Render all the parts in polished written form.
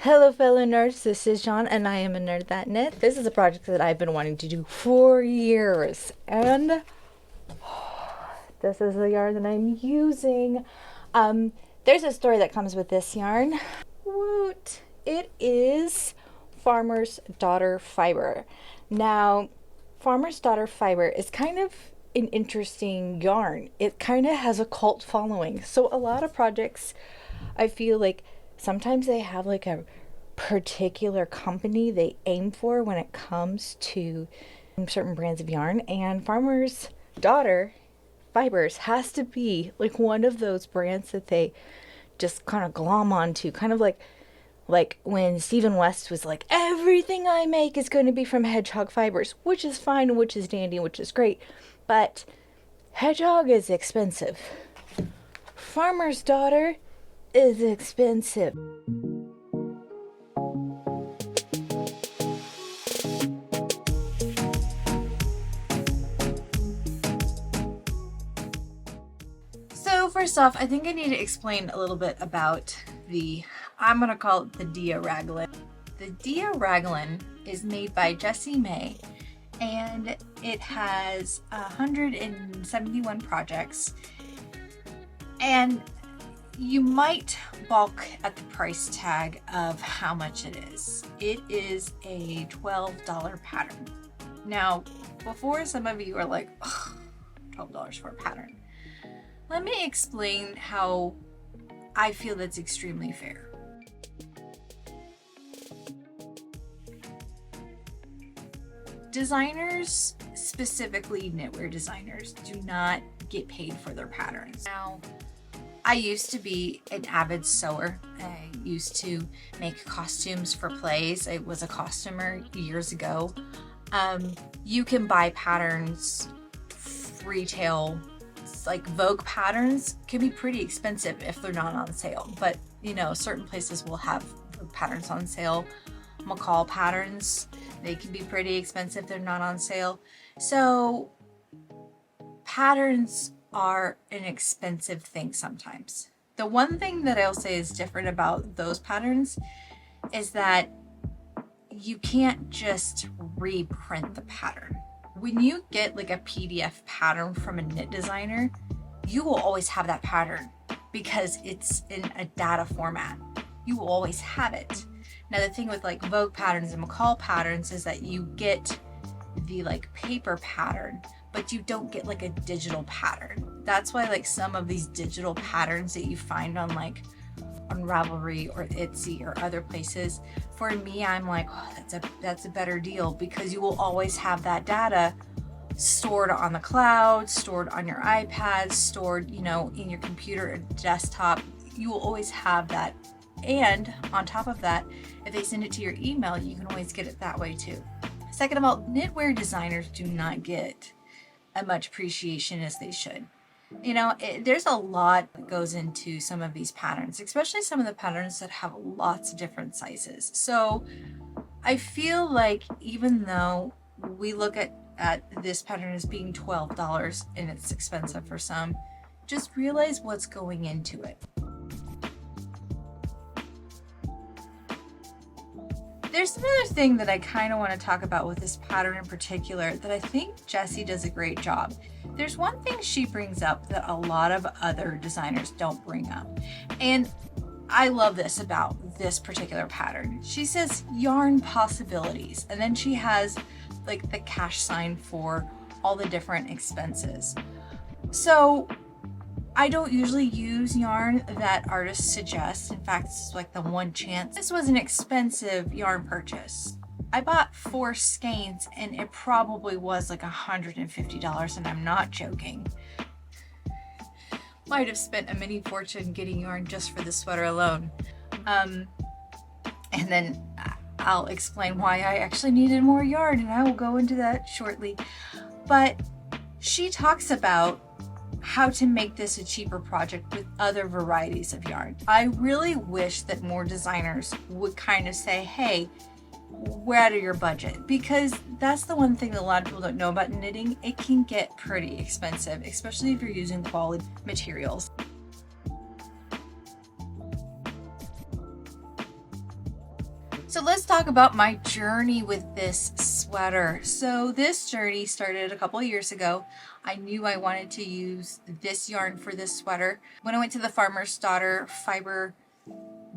Hello fellow nerds, this is John and I am a nerd that knit. This is a project that I've been wanting to do for years and this is the yarn that I'm using. There's a story that comes with this yarn. Woot! It is Farmer's Daughter fiber. Now, Farmer's Daughter fiber is kind of an interesting yarn. It kind of has a cult following. So a lot of projects, I feel like sometimes they have like a particular company they aim for when it comes to certain brands of yarn, and Farmer's Daughter Fibers has to be like one of those brands that they just kind of glom onto, kind of like when Stephen West was like, everything I make is going to be from Hedgehog fibers, which is fine, which is dandy, which is great, but Hedgehog is expensive. Farmer's Daughter is expensive. So first off, I think I need to explain a little bit about I'm going to call it the Dia Ragland. The Dia Ragland is made by Jessie May, and it has 171 projects, and you might balk at the price tag of how much it is. It is a $12 pattern. Now, before some of you are like, ugh, $12 for a pattern, let me explain how I feel that's extremely fair. Designers, specifically knitwear designers, do not get paid for their patterns. Now, I used to be an avid sewer. I used to make costumes for plays. I was a costumer years ago. You can buy patterns retail. Like Vogue patterns can be pretty expensive if they're not on sale, but you know, certain places will have Vogue patterns on sale. McCall patterns, they can be pretty expensive if they're not on sale. So patterns are an expensive thing sometimes. The one thing that I'll say is different about those patterns is that you can't just reprint the pattern. When you get like a PDF pattern from a knit designer, you will always have that pattern because it's in a data format. You will always have it. Now the thing with like Vogue patterns and McCall patterns is that you get the like paper pattern, but you don't get like a digital pattern. That's why like some of these digital patterns that you find on like on Ravelry or Etsy or other places, for me, I'm like, oh, that's a better deal because you will always have that data stored on the cloud, stored on your iPad, stored, you know, in your computer or desktop. You will always have that. And on top of that, if they send it to your email, you can always get it that way too. Second of all, knitwear designers do not get as much appreciation as they should. You know, there's a lot that goes into some of these patterns, especially some of the patterns that have lots of different sizes. So I feel like even though we look at this pattern as being $12 and it's expensive for some, just realize what's going into it. There's another thing that I kind of want to talk about with this pattern in particular that I think Jessie does a great job. There's one thing she brings up that a lot of other designers don't bring up. And I love this about this particular pattern. She says yarn possibilities, and then she has like the cash sign for all the different expenses. So I don't usually use yarn that artists suggest. In fact, it's like the one chance. This was an expensive yarn purchase. I bought 4 skeins and it probably was like $150, and I'm not joking. Might have spent a mini fortune getting yarn just for the sweater alone. And then I'll explain why I actually needed more yarn, and I will go into that shortly. But she talks about how to make this a cheaper project with other varieties of yarn. I really wish that more designers would kind of say, hey, we're out of your budget, because that's the one thing that a lot of people don't know about knitting. It can get pretty expensive, especially if you're using quality materials. So let's talk about my journey with this sweater. So this journey started a couple of years ago. I knew I wanted to use this yarn for this sweater. When I went to the Farmer's Daughter Fiber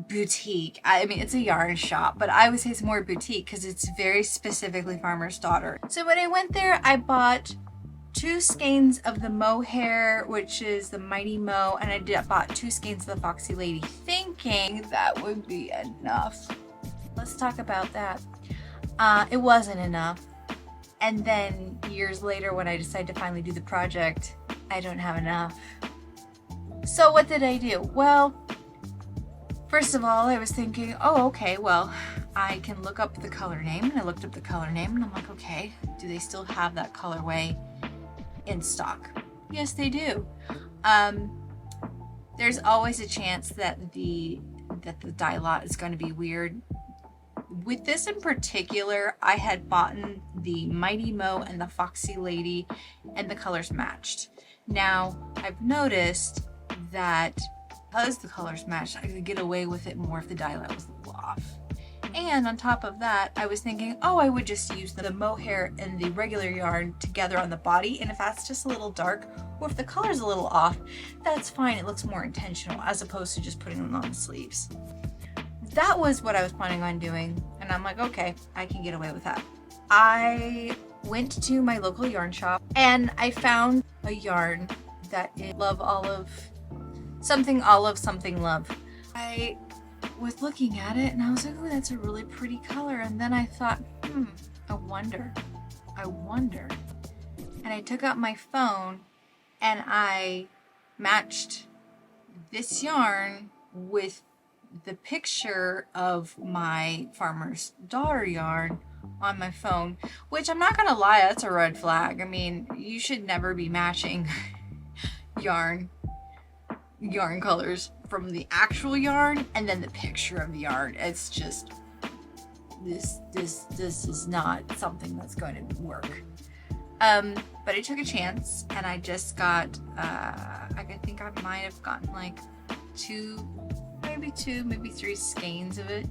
Boutique, I mean, it's a yarn shop, but I would say it's more boutique because it's very specifically Farmer's Daughter. So when I went there, I bought 2 skeins of the mohair, which is the Mighty Mo, and I bought 2 skeins of the Foxy Lady, thinking that would be enough. Let's talk about that. It wasn't enough. And then years later, when I decided to finally do the project, I don't have enough. So what did I do? Well, first of all, I was thinking, oh, okay, well, I can look up the color name. And I looked up the color name and I'm like, okay, do they still have that colorway in stock? Yes, they do. There's always a chance that the dye lot is going to be weird. With this in particular, I had bought the Mighty Mo and the Foxy Lady, and the colors matched. Now, I've noticed that because the colors matched, I could get away with it more if the dye lot was a little off. And on top of that, I was thinking, oh, I would just use the mohair and the regular yarn together on the body, and if that's just a little dark, or if the color's a little off, that's fine. It looks more intentional as opposed to just putting them on the sleeves. That was what I was planning on doing, and I'm like, okay, I can get away with that. I went to my local yarn shop and I found a yarn that is Love Olive, something olive, something love. I was looking at it and I was like, oh, that's a really pretty color. And then I thought, I wonder. And I took out my phone and I matched this yarn with the picture of my Farmer's Daughter yarn on my phone, which I'm not gonna lie, that's a red flag. I mean, you should never be matching yarn colors from the actual yarn and then the picture of the yarn. It's just this is not something that's going to work. But I took a chance and I just got I think I might have gotten like maybe 3 skeins of it.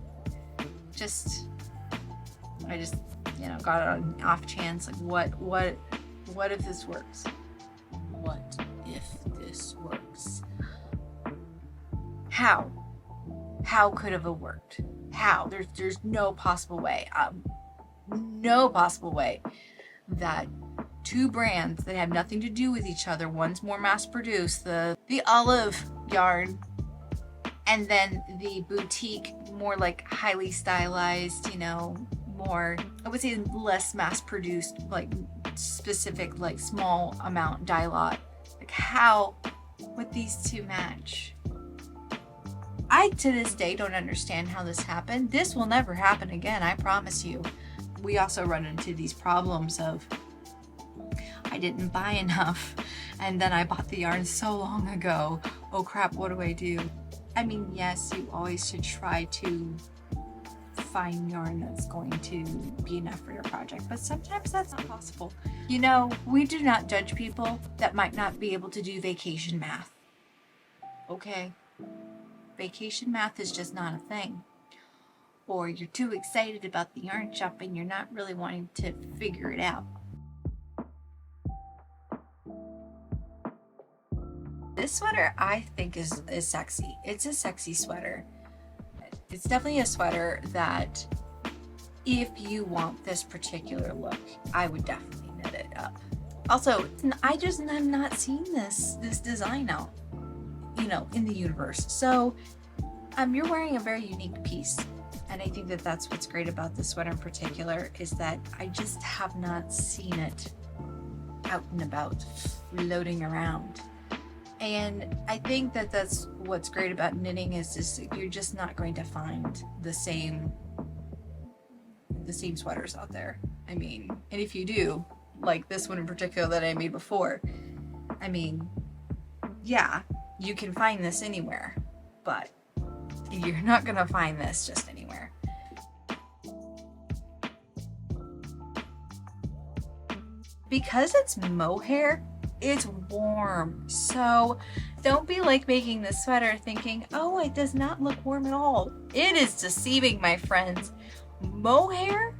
I just got it on off chance, like what if this works? What if this works? How could it have worked? How? There's no possible way. No possible way that 2 brands that have nothing to do with each other, one's more mass produced, the olive yarn, and then the boutique, more like highly stylized, more, I would say less mass produced, like specific, like small amount dye lot. Like how would these 2 match? I to this day don't understand how this happened. This will never happen again, I promise you. We also run into these problems of I didn't buy enough and then I bought the yarn so long ago. Oh crap, what do I do? I mean, yes, you always should try to find yarn that's going to be enough for your project, but sometimes that's not possible. We do not judge people that might not be able to do vacation math. Okay? Vacation math is just not a thing. Or you're too excited about the yarn shop and you're not really wanting to figure it out. This sweater I think is sexy. It's a sexy sweater. It's definitely a sweater that if you want this particular look, I would definitely knit it up. Also, I just have not seen this design out, in the universe. So you're wearing a very unique piece. And I think that that's what's great about this sweater in particular, is that I just have not seen it out and about, floating around. And I think that that's what's great about knitting, is just you're just not going to find the same sweaters out there. I mean, and if you do, like this one in particular that I made before, I mean, yeah, you can find this anywhere, but you're not gonna find this just anywhere. Because it's mohair, it's warm, so don't be like making this sweater thinking, oh, it does not look warm at all. It is deceiving, my friends. Mohair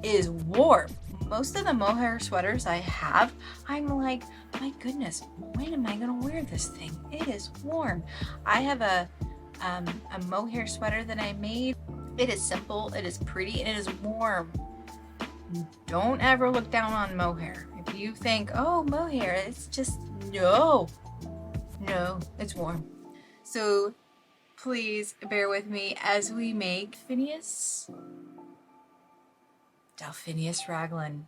is warm. Most of the mohair sweaters I have, I'm like, my goodness, when am I gonna wear this thing? It is warm. I have a mohair sweater that I made. It is simple, it is pretty, and it is warm. Don't ever look down on mohair. If you think, oh, mohair, it's just, no, it's warm. So please bear with me as we make Diaphanous Ragland.